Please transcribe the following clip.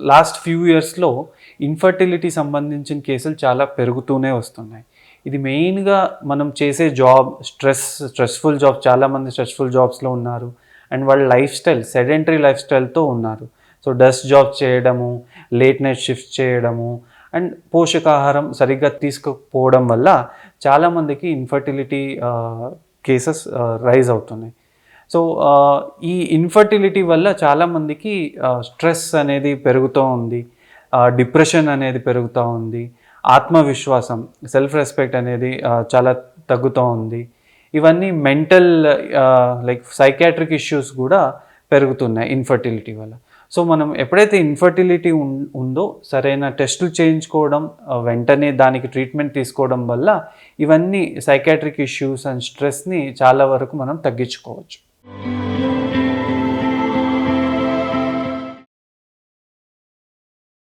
Last few ఇయర్స్లో infertility సంబంధించిన కేసులు చాలా పెరుగుతూనే వస్తున్నాయి. ఇది మెయిన్గా మనం చేసే జాబ్ స్ట్రెస్ఫుల్ జాబ్, చాలామంది స్ట్రెస్ఫుల్ జాబ్స్లో ఉన్నారు. అండ్ వాళ్ళ లైఫ్ స్టైల్ సెడెంటరీ లైఫ్ స్టైల్తో ఉన్నారు. సో డస్ట్ జాబ్స్ చేయడము, లేట్ నైట్ షిఫ్ట్స్ చేయడము, అండ్ పోషకాహారం సరిగ్గా తీసుకోకపోవడం వల్ల చాలామందికి ఇన్ఫర్టిలిటీ కేసెస్ రైజ్ అవుతున్నాయి. సో ఈ ఇన్ఫర్టిలిటీ వల్ల చాలామందికి స్ట్రెస్ అనేది పెరుగుతూ ఉంది, డిప్రెషన్ అనేది పెరుగుతూ ఉంది, ఆత్మవిశ్వాసం, సెల్ఫ్ రెస్పెక్ట్ అనేది చాలా తగ్గుతూ ఉంది. ఇవన్నీ మెంటల్ లైక్ సైకాట్రిక్ ఇష్యూస్ కూడా పెరుగుతున్నాయి ఇన్ఫర్టిలిటీ వల్ల. సో మనం ఎప్పుడైతే ఇన్ఫర్టిలిటీ ఉందో సరైన టెస్టులు చేయించుకోవడం, వెంటనే దానికి ట్రీట్మెంట్ తీసుకోవడం వల్ల ఇవన్నీ సైకాట్రిక్ ఇష్యూస్ అండ్ స్ట్రెస్ని చాలా వరకు మనం తగ్గించుకోవచ్చు.